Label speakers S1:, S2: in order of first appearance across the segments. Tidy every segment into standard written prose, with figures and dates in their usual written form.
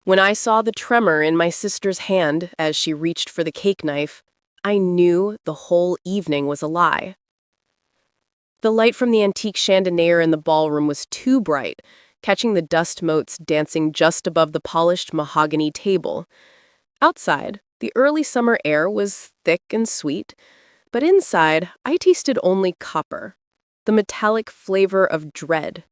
S1: When I saw the tremor in my sister's hand as she reached for the cake knife, I knew the whole evening was a lie. The light from the antique chandelier in the ballroom was too bright, catching the dust motes dancing just above the polished mahogany table. Outside, the early summer air was thick and sweet, but inside, I tasted only copper, the metallic flavor of dread.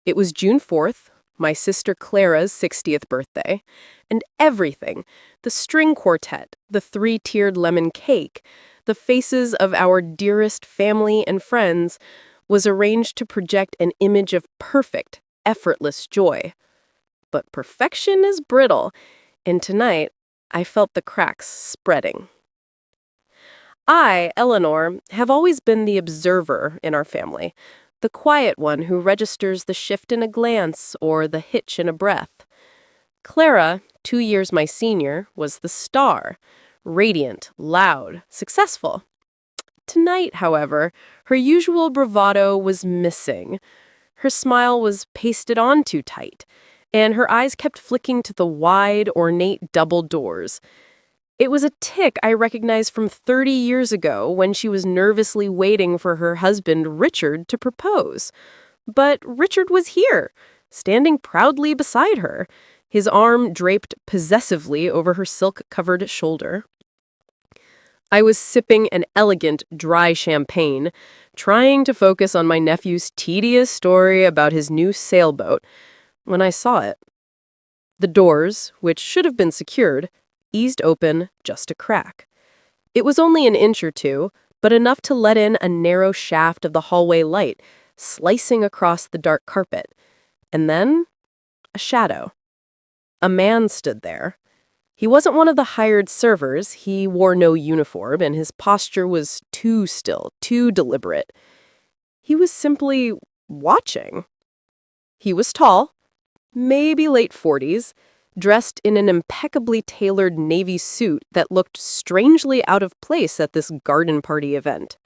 S1: It was June 4th, my sister Clara's 60th birthday, and everything, the string quartet, the three-tiered lemon cake, the faces of our dearest family and friends, was arranged to project an image of perfect, effortless joy. But perfection is brittle, and tonight I felt the cracks spreading. I, Eleanor, have always been the observer in our family, the quiet one who registers the shift in a glance or the hitch in a breath. Clara, 2 years my senior, was the star, radiant, loud, successful. Tonight, however, her usual bravado was missing. Her smile was pasted on too tight, and her eyes kept flicking to the wide, ornate double doors. It was a tic I recognized from 30 years ago when she was nervously waiting for her husband, Richard, to propose. But Richard was here, standing proudly beside her, his arm draped possessively over her silk-covered shoulder. I was sipping an elegant, dry champagne, trying to focus on my nephew's tedious story about his new sailboat, when I saw it. The doors, which should have been secured, eased open just a crack. It was only an inch or two, but enough to let in a narrow shaft of the hallway light, slicing across the dark carpet. And then, a shadow. A man stood there. He wasn't one of the hired servers, he wore no uniform, and his posture was too still, too deliberate. He was simply watching. He was tall, maybe late 40s, dressed in an impeccably tailored navy suit that looked strangely out of place at this garden party event.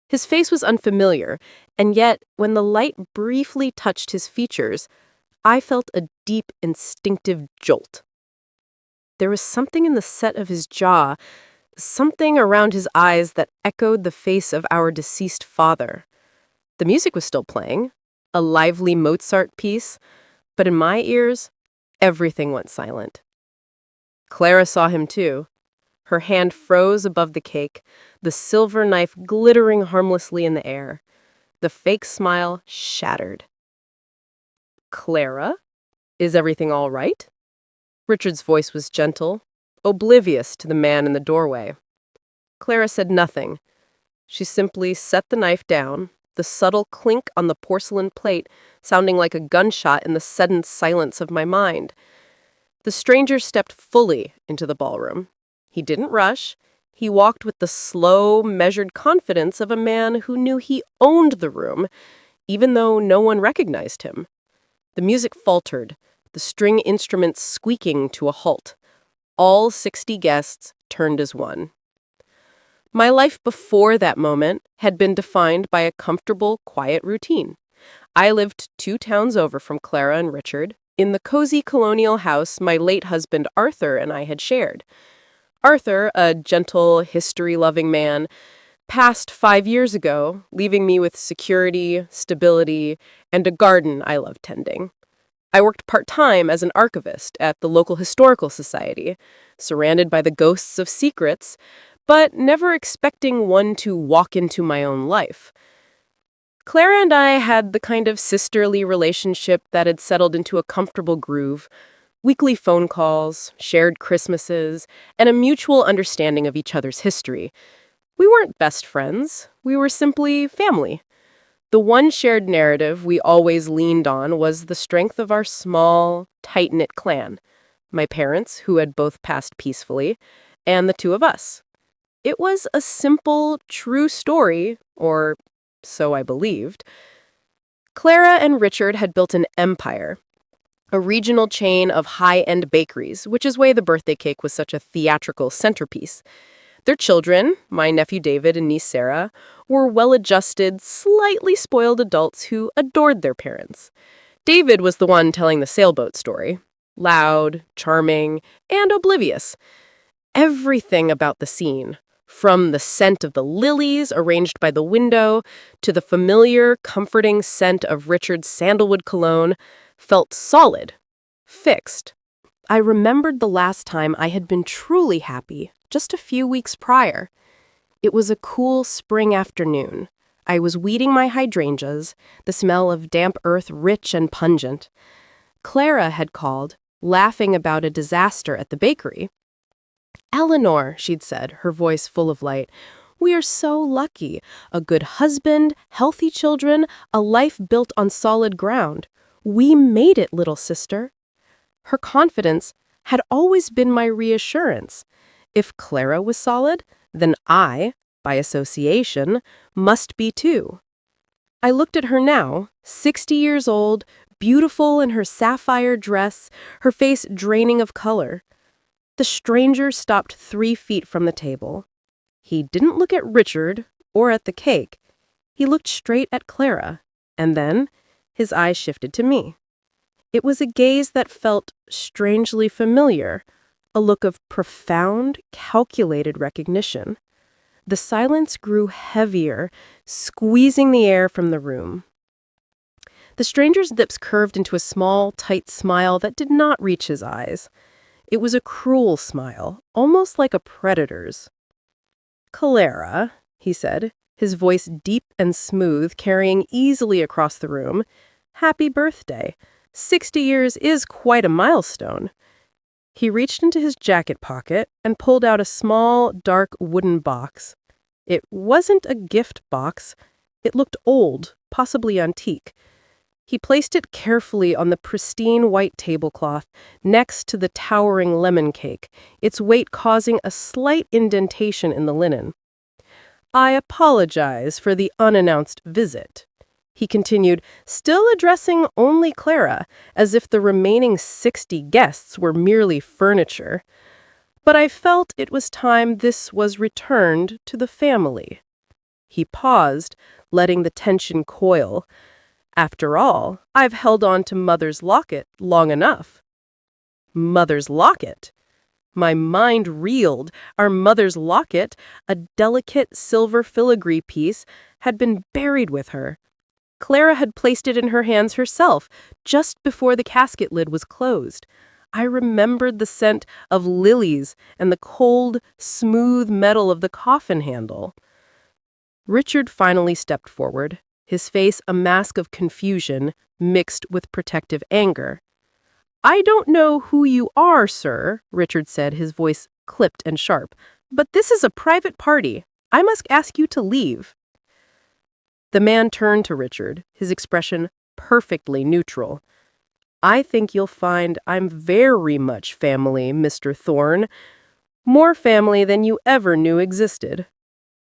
S1: His face was unfamiliar, and yet, when the light briefly touched his features, I felt a deep, instinctive jolt. There was something in the set of his jaw, something around his eyes that echoed the face of our deceased father. The music was still playing, a lively Mozart piece, but in my ears, everything went silent. Clara saw him too. Her hand froze above the cake, the silver knife glittering harmlessly in the air. The fake smile shattered. "Clara, is everything all right?" Richard's voice was gentle, oblivious to the man in the doorway. Clara said nothing. She simply set the knife down, the subtle clink on the porcelain plate sounding like a gunshot in the sudden silence of my mind. The stranger stepped fully into the ballroom. He didn't rush. He walked with the slow, measured confidence of a man who knew he owned the room, even though no one recognized him. The music faltered, the string instruments squeaking to a halt. All 60 guests turned as one. My life before that moment had been defined by a comfortable, quiet routine. I lived 2 towns over from Clara and Richard, in the cozy colonial house my late husband Arthur and I had shared. Arthur, a gentle, history-loving man, passed 5 years ago, leaving me with security, stability, and a garden I loved tending. I worked part-time as an archivist at the local historical society, surrounded by the ghosts of secrets, but never expecting one to walk into my own life. Clara and I had the kind of sisterly relationship that had settled into a comfortable groove, weekly phone calls, shared Christmases, and a mutual understanding of each other's history. We weren't best friends, we were simply family. The one shared narrative we always leaned on was the strength of our small, tight-knit clan. My parents, who had both passed peacefully, and the 2 of us. It was a simple, true story, or so I believed. Clara and Richard had built an empire, a regional chain of high-end bakeries, which is why the birthday cake was such a theatrical centerpiece. Their children, my nephew David and niece Sarah, were well-adjusted, slightly spoiled adults who adored their parents. David was the one telling the sailboat story. loud, charming, and oblivious. Everything about the scene, from the scent of the lilies arranged by the window to the familiar, comforting scent of Richard's sandalwood cologne, felt solid, fixed. I remembered the last time I had been truly happy, just a few weeks prior. It was a cool spring afternoon. I was weeding my hydrangeas, the smell of damp earth rich and pungent. Clara had called, laughing about a disaster at the bakery. "Eleanor," she'd said, her voice full of light, "we are so lucky. A good husband, healthy children, a life built on solid ground. We made it, little sister." Her confidence had always been my reassurance. If Clara was solid, then I, by association, must be too. I looked at her now, 60 years old, beautiful in her sapphire dress, her face draining of color. The stranger stopped 3 feet from the table. He didn't look at Richard or at the cake. He looked straight at Clara, and then his eyes shifted to me. It was a gaze that felt strangely familiar, a look of profound, calculated recognition. The silence grew heavier, squeezing the air from the room. The stranger's lips curved into a small, tight smile that did not reach his eyes. It was a cruel smile, almost like a predator's. "Clara," he said, his voice deep and smooth, carrying easily across the room, "happy birthday. 60 years is quite a milestone." He reached into his jacket pocket and pulled out a small, dark wooden box. It wasn't a gift box. It looked old, possibly antique. He placed it carefully on the pristine white tablecloth next to the towering lemon cake, its weight causing a slight indentation in the linen. "I apologize for the unannounced visit," he continued, still addressing only Clara, as if the remaining 60 guests were merely furniture. "But I felt it was time this was returned to the family." He paused, letting the tension coil. "After all, I've held on to Mother's locket long enough." Mother's locket? My mind reeled. Our mother's locket, a delicate silver filigree piece, had been buried with her. Clara had placed it in her hands herself, just before the casket lid was closed. I remembered the scent of lilies and the cold, smooth metal of the coffin handle. Richard finally stepped forward, his face a mask of confusion mixed with protective anger. "I don't know who you are, sir," Richard said, his voice clipped and sharp, "but this is a private party. I must ask you to leave." The man turned to Richard, his expression perfectly neutral. "I think you'll find I'm very much family, Mr. Thorne. More family than you ever knew existed."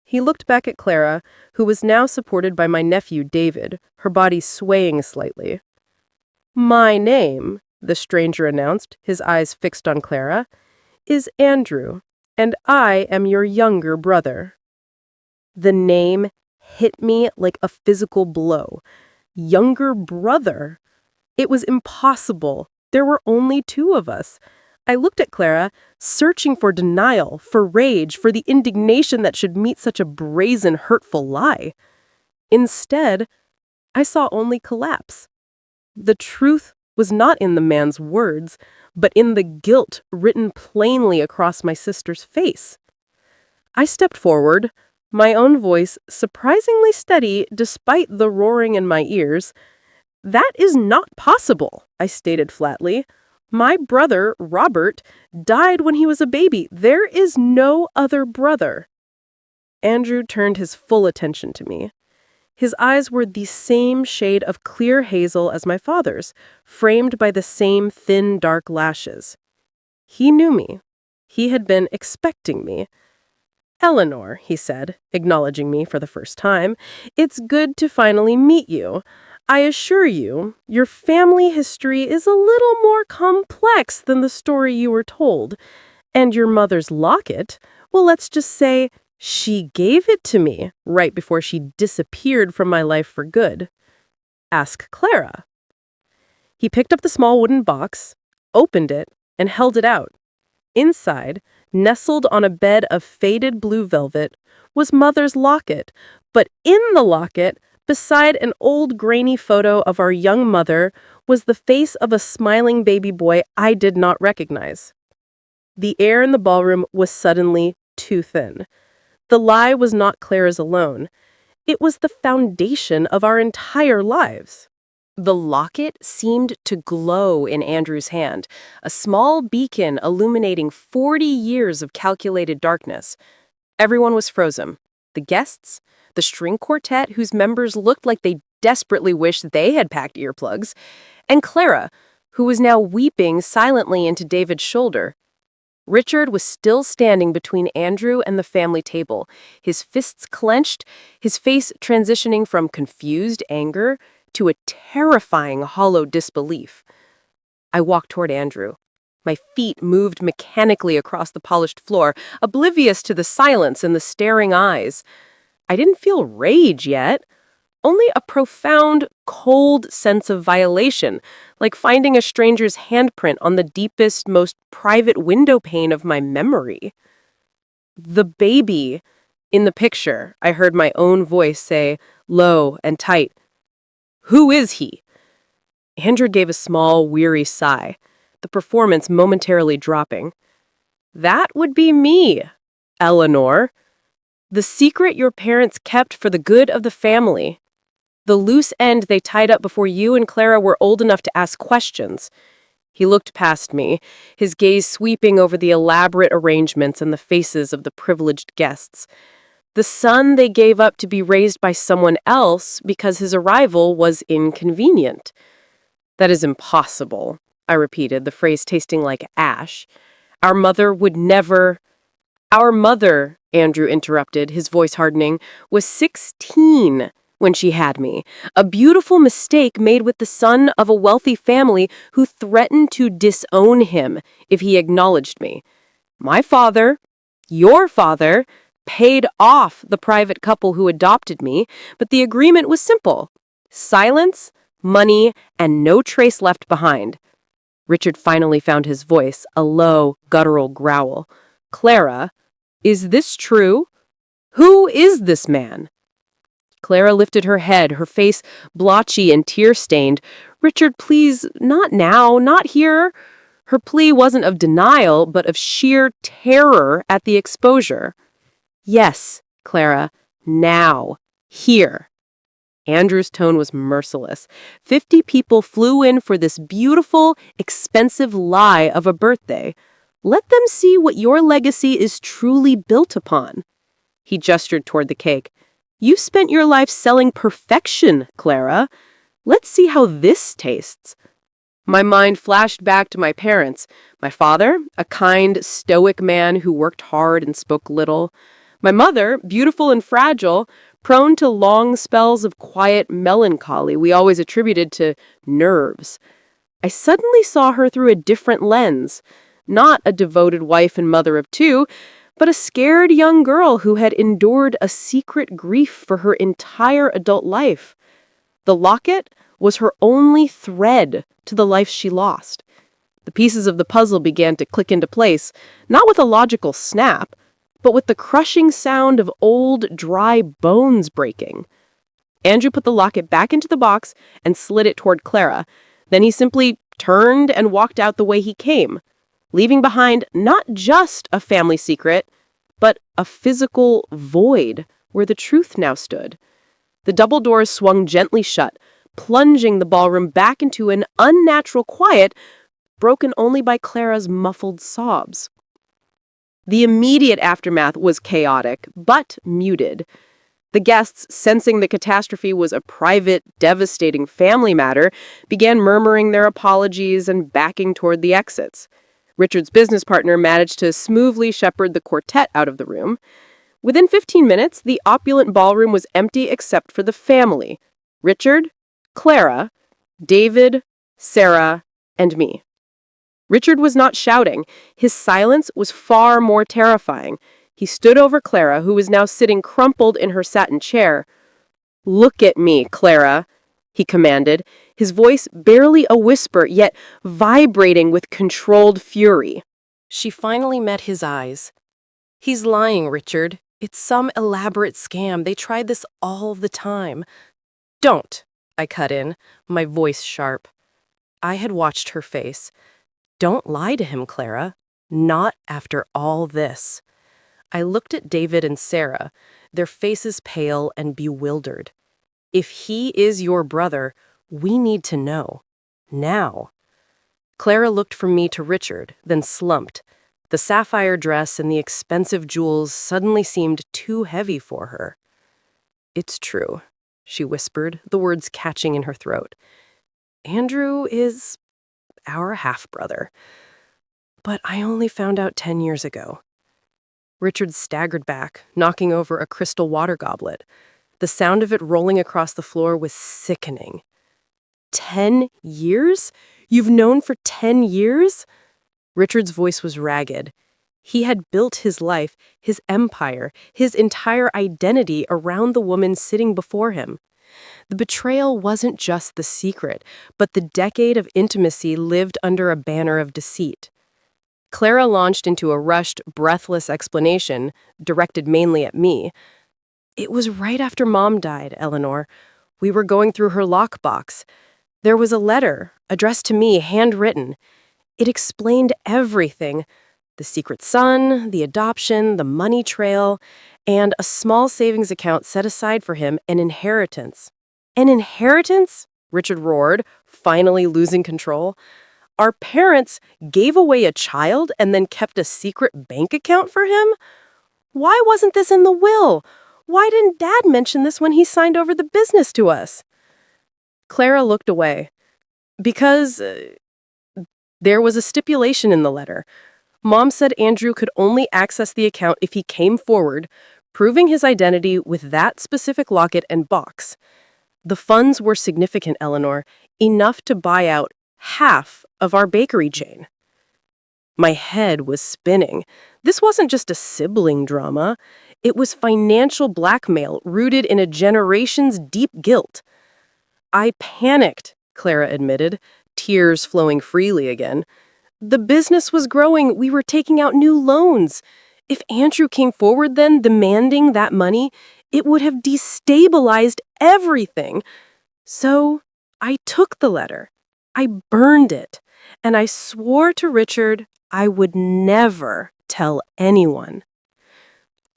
S1: He looked back at Clara, who was now supported by my nephew David, her body swaying slightly. "My name," the stranger announced, his eyes fixed on Clara, "is Andrew, and I am your younger brother." The name hit me like a physical blow. Younger brother. It was impossible. There were only 2 of us. I looked at Clara, searching for denial, for rage, for the indignation that should meet such a brazen, hurtful lie. Instead, I saw only collapse. The truth was not in the man's words, but in the guilt written plainly across my sister's face. I stepped forward, my own voice surprisingly steady despite the roaring in my ears. "That is not possible," I stated flatly. "My brother, Robert, died when he was a baby. There is no other brother." Andrew turned his full attention to me. His eyes were the same shade of clear hazel as my father's, framed by the same thin, dark lashes. He knew me. He had been expecting me. "Eleanor," he said, acknowledging me for the first time, "it's good to finally meet you. I assure you, your family history is a little more complex than the story you were told. And your mother's locket, well, let's just say she gave it to me right before she disappeared from my life for good. Ask Clara." He picked up the small wooden box. opened it, and held it out. Inside, nestled on a bed of faded blue velvet, was Mother's locket, but in the locket, beside an old grainy photo of our young mother, was the face of a smiling baby boy I did not recognize. The air in the ballroom was suddenly too thin. The lie was not Clara's alone. It was the foundation of our entire lives. The locket seemed to glow in Andrew's hand, a small beacon illuminating 40 years of calculated darkness. Everyone was frozen. The guests, the string quartet whose members looked like they desperately wished they had packed earplugs, and Clara, who was now weeping silently into David's shoulder. Richard was still standing between Andrew and the family table, his fists clenched, his face transitioning from confused anger to a terrifying hollow disbelief. I walked toward Andrew. My feet moved mechanically across the polished floor, oblivious to the silence and the staring eyes. I didn't feel rage yet, only a profound, cold sense of violation, like finding a stranger's handprint on the deepest, most private window pane of my memory. The baby in the picture, I heard my own voice say, low and tight, "Who is he?" Andrew gave a small, weary sigh, the performance momentarily dropping. "That would be me, Eleanor. The secret your parents kept for the good of the family. The loose end they tied up before you and Clara were old enough to ask questions." He looked past me, his gaze sweeping over the elaborate arrangements and the faces of the privileged guests. The son they gave up to be raised by someone else because his arrival was inconvenient. "That is impossible," I repeated, the phrase tasting like ash. "Our mother would never—" "Our mother," Andrew interrupted, his voice hardening, "was 16 when she had me. A beautiful mistake made with the son of a wealthy family who threatened to disown him if he acknowledged me. My father, your father, paid off the private couple who adopted me, but the agreement was simple: silence, money, and no trace left behind." Richard finally found his voice, a low, guttural growl. "Clara, is this true? Who is this man?" Clara lifted her head, her face blotchy and tear-stained. "Richard, please, not now, not here." Her plea wasn't of denial, but of sheer terror at the exposure. "Yes, Clara, now, here." Andrew's tone was merciless. 50 people flew in for this beautiful, expensive lie of a birthday. Let them see what your legacy is truly built upon. He gestured toward the cake. "You spent your life selling perfection, Clara. Let's see how this tastes." My mind flashed back to my parents. My father, a kind, stoic man who worked hard and spoke little. My mother, beautiful and fragile, prone to long spells of quiet melancholy we always attributed to nerves. I suddenly saw her through a different lens. Not a devoted wife and mother of two, but a scared young girl who had endured a secret grief for her entire adult life. The locket was her only thread to the life she lost. The pieces of the puzzle began to click into place, not with a logical snap, but with the crushing sound of old, dry bones breaking. Andrew put the locket back into the box and slid it toward Clara. Then he simply turned and walked out the way he came, leaving behind not just a family secret, but a physical void where the truth now stood. The double doors swung gently shut, plunging the ballroom back into an unnatural quiet, broken only by Clara's muffled sobs. The immediate aftermath was chaotic, but muted. The guests, sensing the catastrophe was a private, devastating family matter, began murmuring their apologies and backing toward the exits. Richard's business partner managed to smoothly shepherd the quartet out of the room. Within 15 minutes, the opulent ballroom was empty except for the family: Richard, Clara, David, Sarah, and me. Richard was not shouting. His silence was far more terrifying. He stood over Clara, who was now sitting crumpled in her satin chair. "Look at me, Clara. he commanded, his voice barely a whisper, yet vibrating with controlled fury. She finally met his eyes. He's lying, Richard. It's some elaborate scam. They try this all the time. Don't, I cut in, my voice sharp. I had watched her face. Don't lie to him, Clara. Not after all this. I looked at David and Sarah, their faces pale and bewildered. If he is your brother, we need to know. Now. Clara looked from me to Richard, then slumped. The sapphire dress and the expensive jewels suddenly seemed too heavy for her. It's true, she whispered, the words catching in her throat. Andrew is our half-brother. But I only found out 10 years ago. Richard staggered back, knocking over a crystal water goblet. The sound of it rolling across the floor was sickening. 10 years? You've known for 10 years? Richard's voice was ragged. He had built his life, his empire, his entire identity around the woman sitting before him. The betrayal wasn't just the secret, but the decade of intimacy lived under a banner of deceit. Clara launched into a rushed, breathless explanation, directed mainly at me. It was right after Mom died, Eleanor. We were going through her lockbox. There was a letter, addressed to me, handwritten. It explained everything. The secret son, the adoption, the money trail, and a small savings account set aside for him, an inheritance. An inheritance? Richard roared, finally losing control. Our parents gave away a child and then kept a secret bank account for him? Why wasn't this in the will? Why didn't Dad mention this when he signed over the business to us? Clara looked away. Because there was a stipulation in the letter. Mom said Andrew could only access the account if he came forward, proving his identity with that specific locket and box. The funds were significant, Eleanor, enough to buy out half of our bakery chain. My head was spinning. This wasn't just a sibling drama. It was financial blackmail rooted in a generation's deep guilt. I panicked, Clara admitted, tears flowing freely again. The business was growing. We were taking out new loans. If Andrew came forward then, demanding that money, it would have destabilized everything. So I took the letter. I burned it, and I swore to Richard I would never tell anyone.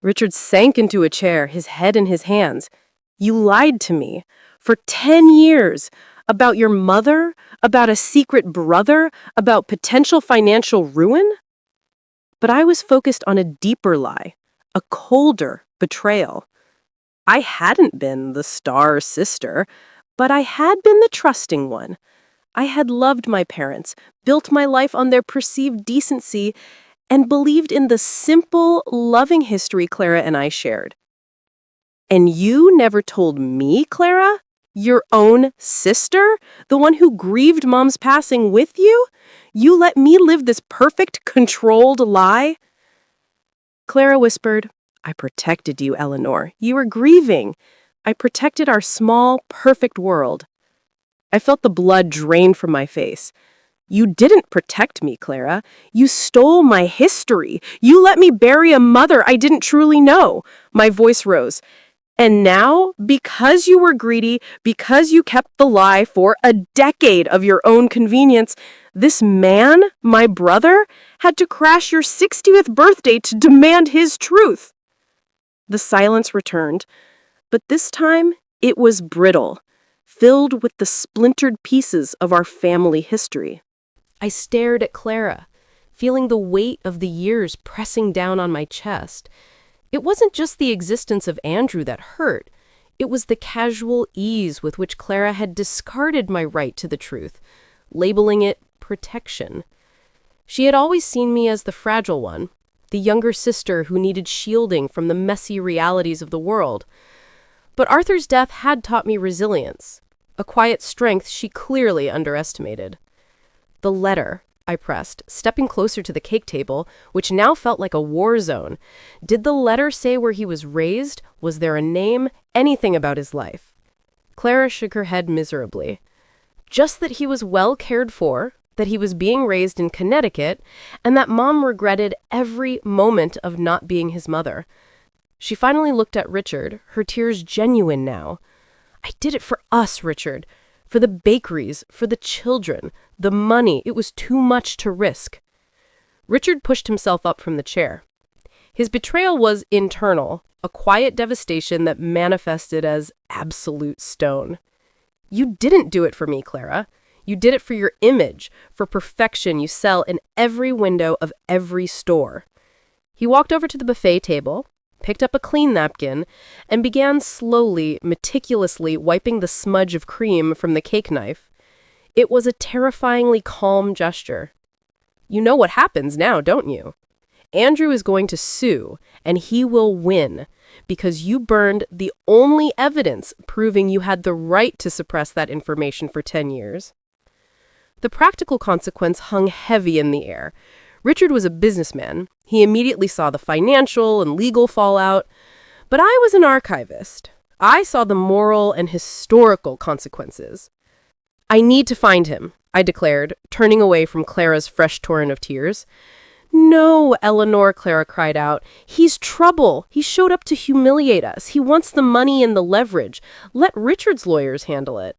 S1: Richard sank into a chair, his head in his hands. You lied to me for 10 years about your mother, about a secret brother, about potential financial ruin? But I was focused on a deeper lie, a colder betrayal. I hadn't been the star sister, but I had been the trusting one. I had loved my parents, built my life on their perceived decency, and believed in the simple, loving history Clara and I shared. And you never told me, Clara? Your own sister? The one who grieved Mom's passing with you? You let me live this perfect, controlled lie? Clara whispered, I protected you, Eleanor. You were grieving. I protected our small, perfect world. I felt the blood drain from my face. You didn't protect me, Clara. You stole my history. You let me bury a mother I didn't truly know. My voice rose. And now, because you were greedy, because you kept the lie for a decade of your own convenience, this man, my brother, had to crash your 60th birthday to demand his truth. The silence returned, but this time it was brittle, filled with the splintered pieces of our family history. I stared at Clara, feeling the weight of the years pressing down on my chest. It wasn't just the existence of Andrew that hurt. It was the casual ease with which Clara had discarded my right to the truth, labeling it protection. She had always seen me as the fragile one, the younger sister who needed shielding from the messy realities of the world. But Arthur's death had taught me resilience, a quiet strength she clearly underestimated. The letter, I pressed, stepping closer to the cake table, which now felt like a war zone. Did the letter say where he was raised? Was there a name? Anything about his life? Clara shook her head miserably. Just that he was well cared for, that he was being raised in Connecticut, and that Mom regretted every moment of not being his mother. She finally looked at Richard, her tears genuine now. I did it for us, Richard. For the bakeries, for the children, the money. It was too much to risk. Richard pushed himself up from the chair. His betrayal was internal, a quiet devastation that manifested as absolute stone. You didn't do it for me, Clara. You did it for your image, for perfection you sell in every window of every store. He walked over to the buffet table, picked up a clean napkin, and began slowly, meticulously wiping the smudge of cream from the cake knife. It was a terrifyingly calm gesture. You know what happens now, don't you? Andrew is going to sue, and he will win, because you burned the only evidence proving you had the right to suppress that information for 10 years. The practical consequence hung heavy in the air. Richard was a businessman. He immediately saw the financial and legal fallout. But I was an archivist. I saw the moral and historical consequences. I need to find him, I declared, turning away from Clara's fresh torrent of tears. No, Eleanor, Clara cried out. He's trouble. He showed up to humiliate us. He wants the money and the leverage. Let Richard's lawyers handle it.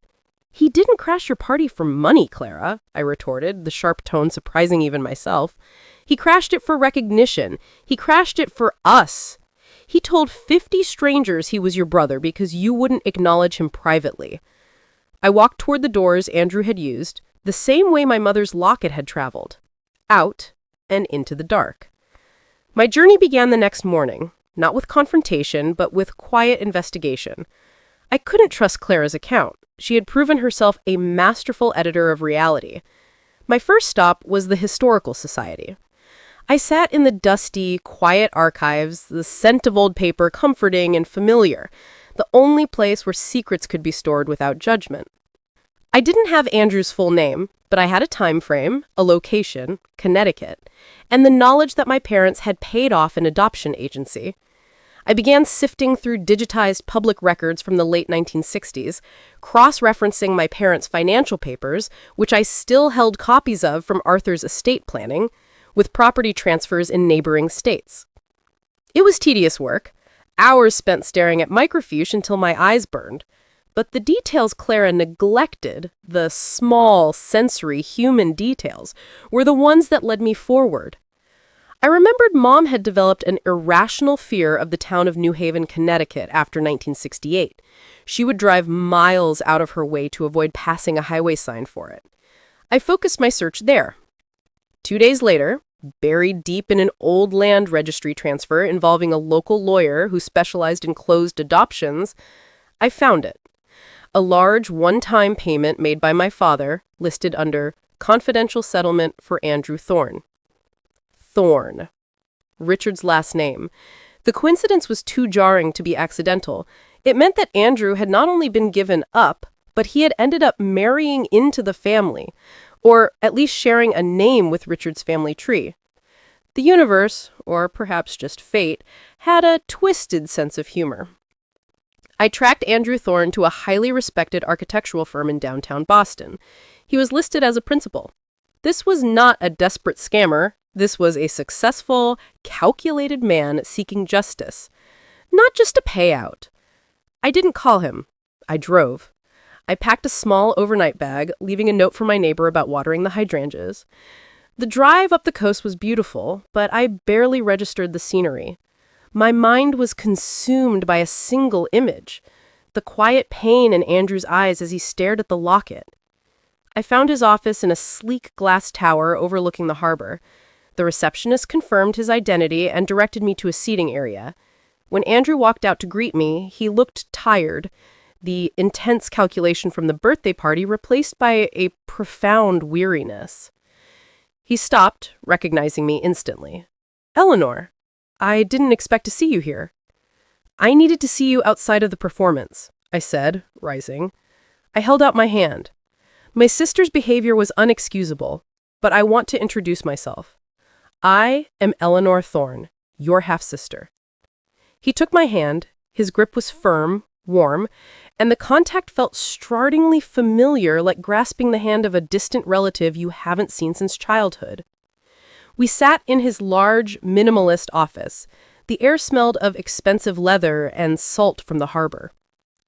S1: He didn't crash your party for money, Clara, I retorted, the sharp tone surprising even myself. He crashed it for recognition. He crashed it for us. He told 50 strangers he was your brother because you wouldn't acknowledge him privately. I walked toward the doors Andrew had used, the same way my mother's locket had traveled. Out and into the dark. My journey began the next morning, not with confrontation, but with quiet investigation. I couldn't trust Clara's account. She had proven herself a masterful editor of reality. My first stop was the Historical Society. I sat in the dusty, quiet archives, the scent of old paper comforting and familiar, the only place where secrets could be stored without judgment. I didn't have Andrew's full name, but I had a time frame, a location, Connecticut, and the knowledge that my parents had paid off an adoption agency. I began sifting through digitized public records from the late 1960s, cross-referencing my parents' financial papers, which I still held copies of from Arthur's estate planning, with property transfers in neighboring states. It was tedious work, hours spent staring at microfiche until my eyes burned. But the details Clara neglected, the small, sensory, human details, were the ones that led me forward. I remembered Mom had developed an irrational fear of the town of New Haven, Connecticut after 1968. She would drive miles out of her way to avoid passing a highway sign for it. I focused my search there. 2 days later, buried deep in an old land registry transfer involving a local lawyer who specialized in closed adoptions, I found it. A large one-time payment made by my father, listed under confidential settlement for Andrew Thorne. Thorne. Richard's last name. The coincidence was too jarring to be accidental. It meant that Andrew had not only been given up, but he had ended up marrying into the family, or at least sharing a name with Richard's family tree. The universe, or perhaps just fate, had a twisted sense of humor. I tracked Andrew Thorne to a highly respected architectural firm in downtown Boston. He was listed as a principal. This was not a desperate scammer. This was a successful, calculated man seeking justice, not just a payout. I didn't call him. I drove. I packed a small overnight bag, leaving a note for my neighbor about watering the hydrangeas. The drive up the coast was beautiful, but I barely registered the scenery. My mind was consumed by a single image, the quiet pain in Andrew's eyes as he stared at the locket. I found his office in a sleek glass tower overlooking the harbor. The receptionist confirmed his identity and directed me to a seating area. When Andrew walked out to greet me, he looked tired, the intense calculation from the birthday party replaced by a profound weariness. He stopped, recognizing me instantly. "Eleanor, I didn't expect to see you here." "I needed to see you outside of the performance," I said, rising. I held out my hand. My sister's behavior was unexcusable, but I want to introduce myself. I am Eleanor Thorne, your half-sister. He took my hand. His grip was firm, warm, and the contact felt startlingly familiar, like grasping the hand of a distant relative you haven't seen since childhood. We sat in his large, minimalist office. The air smelled of expensive leather and salt from the harbor.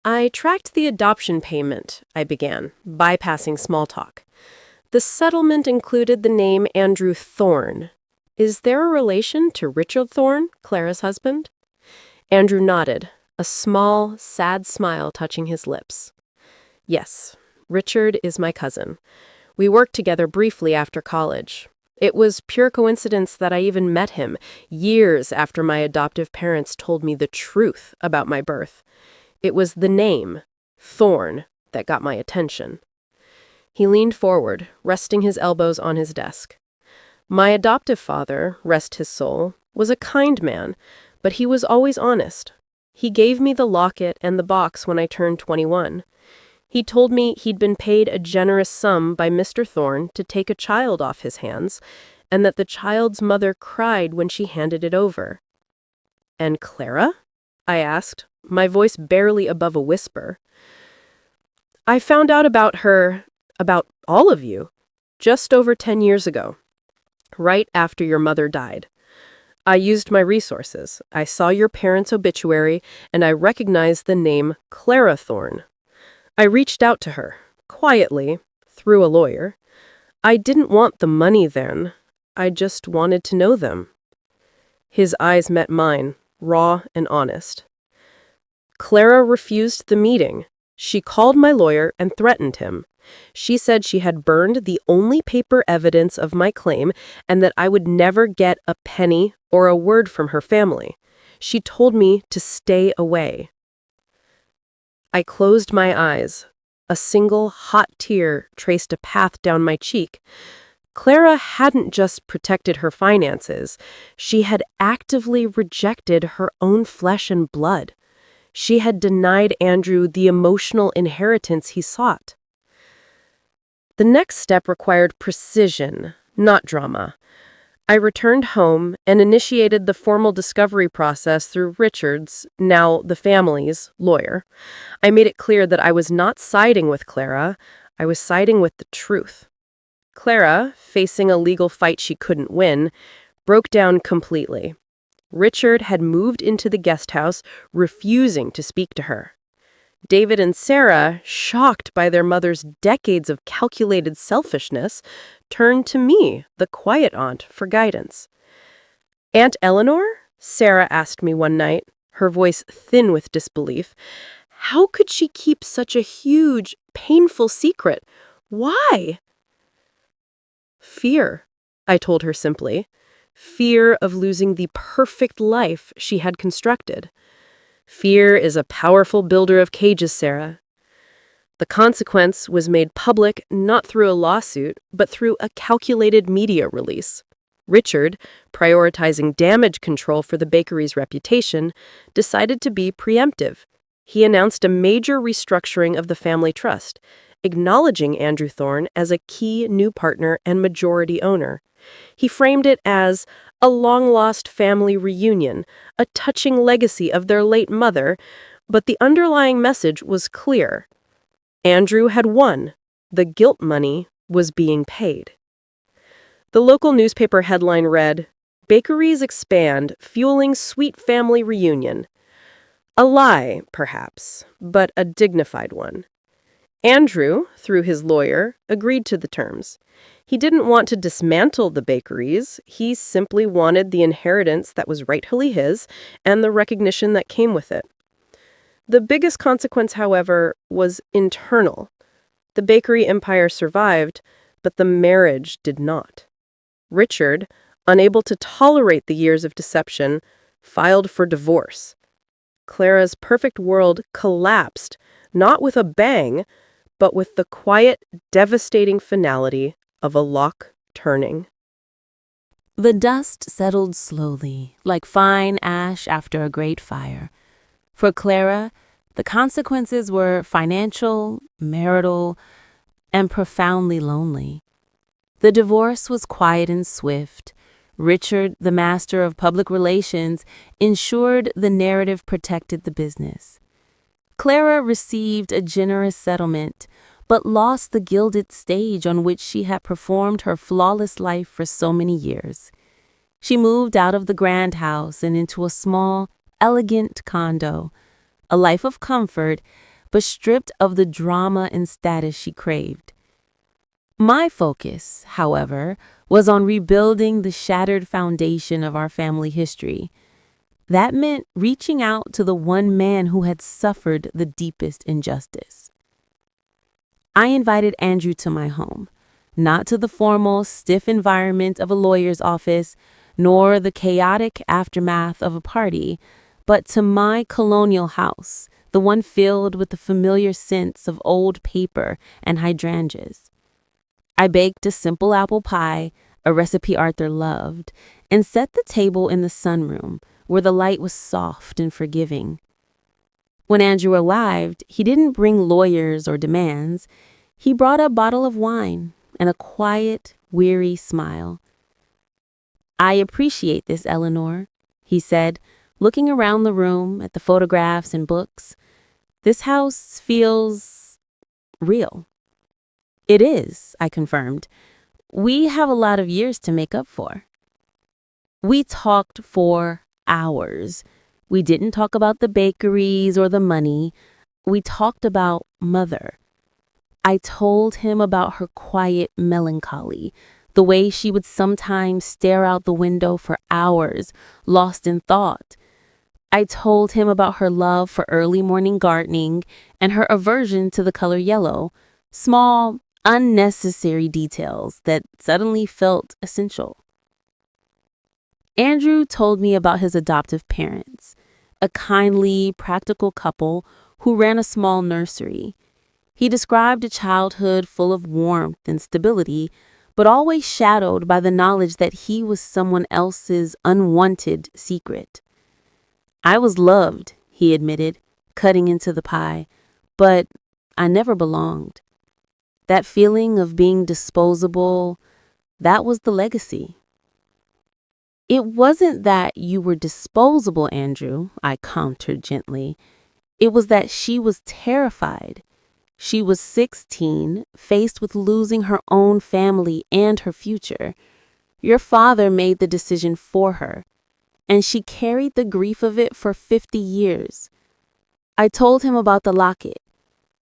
S1: I tracked the adoption payment, I began, bypassing small talk. The settlement included the name Andrew Thorne. Is there a relation to Richard Thorne, Clara's husband? Andrew nodded, a small, sad smile touching his lips. Yes, Richard is my cousin. We worked together briefly after college. It was pure coincidence that I even met him years after my adoptive parents told me the truth about my birth. It was the name, Thorne, that got my attention. He leaned forward, resting his elbows on his desk. My adoptive father, rest his soul, was a kind man, but he was always honest. He gave me the locket and the box when I turned 21. He told me he'd been paid a generous sum by Mr. Thorne to take a child off his hands, and that the child's mother cried when she handed it over. And Clara? I asked, my voice barely above a whisper. I found out about her, about all of you, just over 10 years ago, right after your mother died. I used my resources. I saw your parents' obituary, and I recognized the name Clara Thorne. I reached out to her, quietly, through a lawyer. I didn't want the money then. I just wanted to know them. His eyes met mine, raw and honest. Clara refused the meeting. She called my lawyer and threatened him. She said she had burned the only paper evidence of my claim and that I would never get a penny or a word from her family. She told me to stay away. I closed my eyes. A single hot tear traced a path down my cheek. Clara hadn't just protected her finances. She had actively rejected her own flesh and blood. She had denied Andrew the emotional inheritance he sought. The next step required precision, not drama. I returned home and initiated the formal discovery process through Richard's, now the family's, lawyer. I made it clear that I was not siding with Clara, I was siding with the truth. Clara, facing a legal fight she couldn't win, broke down completely. Richard had moved into the guest house, refusing to speak to her. David and Sarah, shocked by their mother's decades of calculated selfishness, turned to me, the quiet aunt, for guidance. Aunt Eleanor? Sarah asked me one night, her voice thin with disbelief. How could she keep such a huge, painful secret? Why? Fear, I told her simply. Fear of losing the perfect life she had constructed. Fear is a powerful builder of cages, Sarah. The consequence was made public not through a lawsuit, but through a calculated media release. Richard, prioritizing damage control for the bakery's reputation, decided to be preemptive. He announced a major restructuring of the family trust, acknowledging Andrew Thorne as a key new partner and majority owner. He framed it as a long-lost family reunion, a touching legacy of their late mother, but the underlying message was clear. Andrew had won. The guilt money was being paid. The local newspaper headline read, "Bakeries expand, fueling sweet family reunion." A lie, perhaps, but a dignified one. Andrew, through his lawyer, agreed to the terms. He didn't want to dismantle the bakeries. He simply wanted the inheritance that was rightfully his and the recognition that came with it. The biggest consequence, however, was internal. The bakery empire survived, but the marriage did not. Richard, unable to tolerate the years of deception, filed for divorce. Clara's perfect world collapsed, not with a bang, but with the quiet, devastating finality of a lock turning.
S2: The dust settled slowly, like fine ash after a great fire. For Clara, the consequences were financial, marital, and profoundly lonely. The divorce was quiet and swift. Richard, the master of public relations, ensured the narrative protected the business. Clara received a generous settlement, but lost the gilded stage on which she had performed her flawless life for so many years. She moved out of the grand house and into a small, elegant condo, a life of comfort, but stripped of the drama and status she craved. My focus, however, was on rebuilding the shattered foundation of our family history. That meant reaching out to the one man who had suffered the deepest injustice. I invited Andrew to my home, not to the formal, stiff environment of a lawyer's office, nor the chaotic aftermath of a party, but to my colonial house, the one filled with the familiar scents of old paper and hydrangeas. I baked a simple apple pie, a recipe Arthur loved, and set the table in the sunroom, where the light was soft and forgiving. When Andrew arrived, he didn't bring lawyers or demands. He brought a bottle of wine and a quiet, weary smile. "I appreciate this, Eleanor," he said, looking around the room at the photographs and books. "This house feels real." "It is," I confirmed. "We have a lot of years to make up for." We talked for hours. We didn't talk about the bakeries or the money. We talked about Mother. I told him about her quiet melancholy, the way she would sometimes stare out the window for hours, lost in thought. I told him about her love for early morning gardening and her aversion to the color yellow, small, unnecessary details that suddenly felt essential. Andrew told me about his adoptive parents, a kindly, practical couple who ran a small nursery. He described a childhood full of warmth and stability, but always shadowed by the knowledge that he was someone else's unwanted secret. "I was loved," he admitted, cutting into the pie, "but I never belonged. That feeling of being disposable, that was the legacy." "It wasn't that you were disposable, Andrew," I countered gently. "It was that she was terrified. She was 16, faced with losing her own family and her future. Your father made the decision for her, and she carried the grief of it for 50 years. I told him about the locket.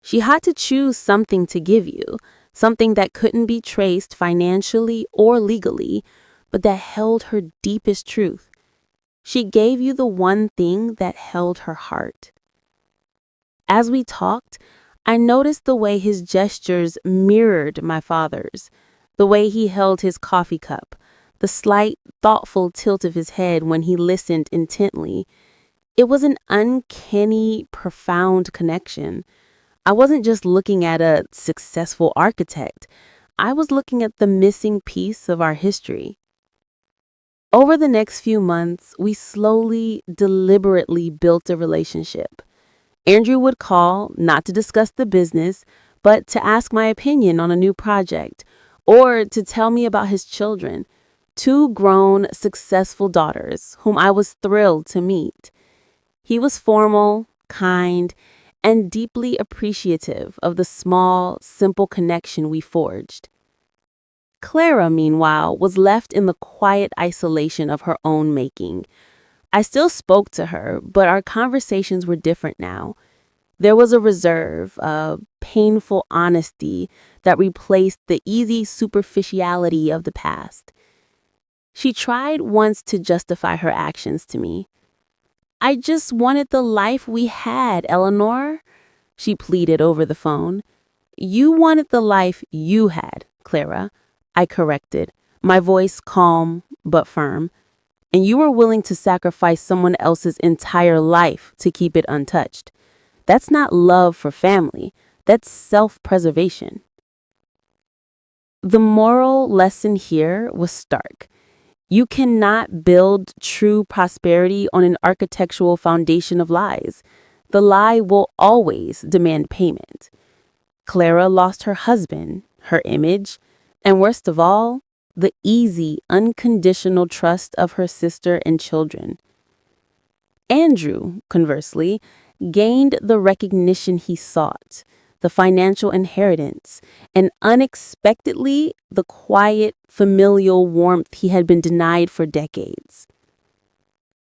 S2: She had to choose something to give you, something that couldn't be traced financially or legally, but that held her deepest truth. She gave you the one thing that held her heart." As we talked, I noticed the way his gestures mirrored my father's, the way he held his coffee cup, the slight, thoughtful tilt of his head when he listened intently. It was an uncanny, profound connection. I wasn't just looking at a successful architect. I was looking at the missing piece of our history. Over the next few months, we slowly, deliberately built a relationship. Andrew would call, not to discuss the business, but to ask my opinion on a new project, or to tell me about his children, 2 grown, successful daughters whom I was thrilled to meet. He was formal, kind, and deeply appreciative of the small, simple connection we forged. Clara, meanwhile, was left in the quiet isolation of her own making. I still spoke to her, but our conversations were different now. There was a reserve, a painful honesty that replaced the easy superficiality of the past. She tried once to justify her actions to me. "I just wanted the life we had, Eleanor," she pleaded over the phone. "You wanted the life you had, Clara," I corrected, my voice calm but firm. "And you were willing to sacrifice someone else's entire life to keep it untouched. That's not love for family. That's self-preservation." The moral lesson here was stark. You cannot build true prosperity on an architectural foundation of lies. The lie will always demand payment. Clara lost her husband, her image, and worst of all, the easy, unconditional trust of her sister and children. Andrew, conversely, gained the recognition he sought, the financial inheritance, and unexpectedly the quiet, familial warmth he had been denied for decades.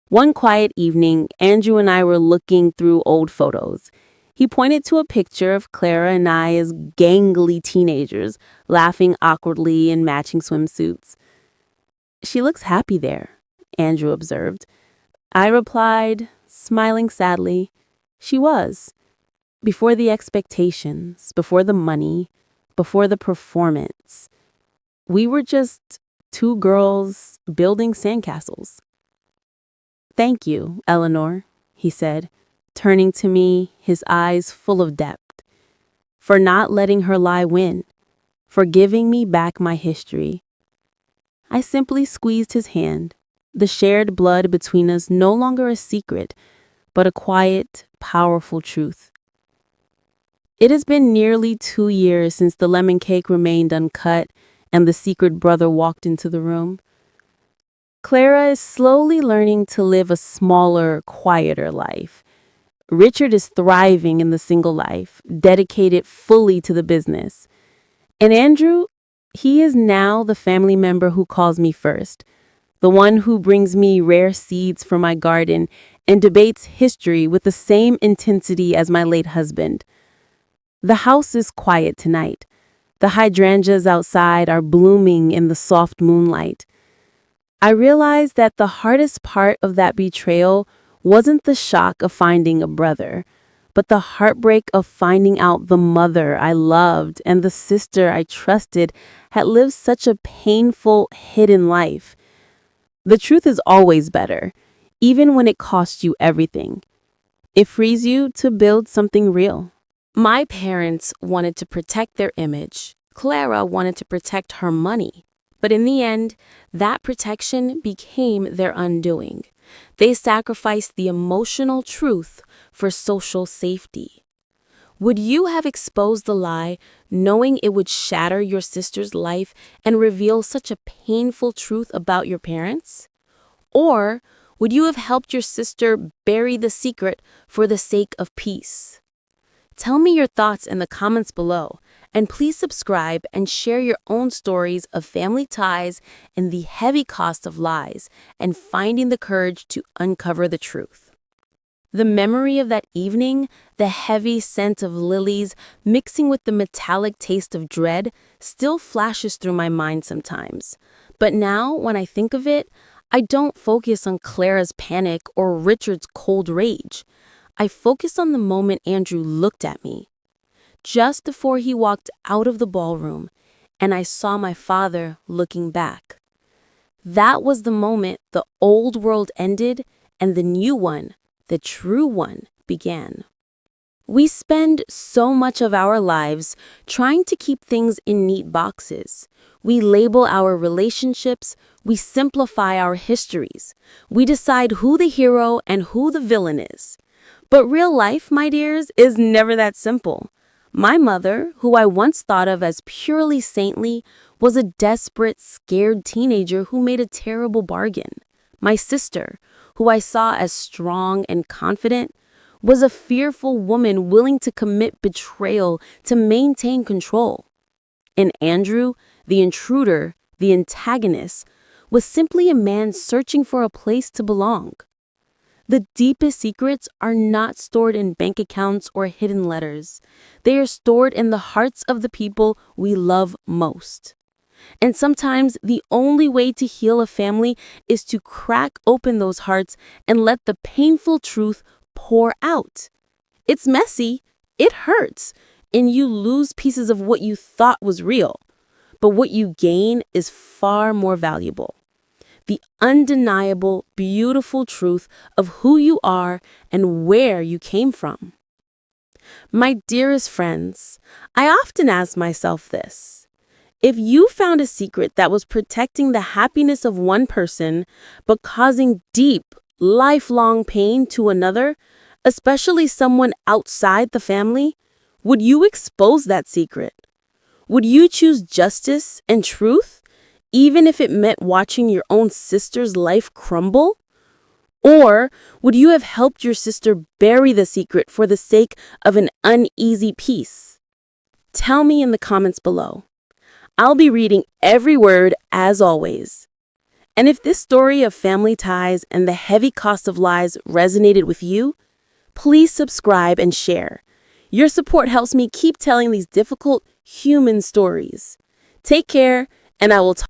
S2: One quiet evening, Andrew and I were looking through old photos. He pointed to a picture of Clara and I as gangly teenagers, laughing awkwardly in matching swimsuits. "She looks happy there," Andrew observed. I replied, smiling sadly, "She was. Before the expectations, before the money, before the performance. We were just two girls building sandcastles." "Thank you, Eleanor," he said, turning to me, his eyes full of depth, "for not letting her lie win, for giving me back my history." I simply squeezed his hand, the shared blood between us no longer a secret, but a quiet, powerful truth. It has been nearly 2 years since the lemon cake remained uncut and the secret brother walked into the room. Clara is slowly learning to live a smaller, quieter life. Richard is thriving in the single life, dedicated fully to the business. And Andrew, he is now the family member who calls me first, the one who brings me rare seeds from my garden and debates history with the same intensity as my late husband. The house is quiet tonight. The hydrangeas outside are blooming in the soft moonlight. I realized that the hardest part of that betrayal wasn't the shock of finding a brother, but the heartbreak of finding out the mother I loved and the sister I trusted had lived such a painful, hidden life. The truth is always better, even when it costs you everything. It frees you to build something real. My parents wanted to protect their image. Clara wanted to protect her money. But in the end, that protection became their undoing. They sacrificed the emotional truth for social safety. Would you have exposed the lie, knowing it would shatter your sister's life and reveal such a painful truth about your parents? Or would you have helped your sister bury the secret for the sake of peace? Tell me your thoughts in the comments below, and please subscribe and share your own stories of family ties and the heavy cost of lies and finding the courage to uncover the truth. The memory of that evening, the heavy scent of lilies mixing with the metallic taste of dread, still flashes through my mind sometimes. But now, when I think of it, I don't focus on Clara's panic or Richard's cold rage. I focus on the moment Andrew looked at me, just before he walked out of the ballroom, and I saw my father looking back. That was the moment the old world ended and the new one, the true one, began. We spend so much of our lives trying to keep things in neat boxes. We label our relationships, we simplify our histories, we decide who the hero and who the villain is. But real life, my dears, is never that simple. My mother, who I once thought of as purely saintly, was a desperate, scared teenager who made a terrible bargain. My sister, who I saw as strong and confident, was a fearful woman willing to commit betrayal to maintain control. And Andrew, the intruder, the antagonist, was simply a man searching for a place to belong. The deepest secrets are not stored in bank accounts or hidden letters. They are stored in the hearts of the people we love most. And sometimes the only way to heal a family is to crack open those hearts and let the painful truth pour out. It's messy, it hurts, and you lose pieces of what you thought was real. But what you gain is far more valuable. The undeniable, beautiful truth of who you are and where you came from. My dearest friends, I often ask myself this. If you found a secret that was protecting the happiness of one person, but causing deep, lifelong pain to another, especially someone outside the family, would you expose that secret? Would you choose justice and truth, even if it meant watching your own sister's life crumble? Or would you have helped your sister bury the secret for the sake of an uneasy peace? Tell me in the comments below. I'll be reading every word as always. And if this story of family ties and the heavy cost of lies resonated with you, please subscribe and share. Your support helps me keep telling these difficult human stories. Take care, and I will talk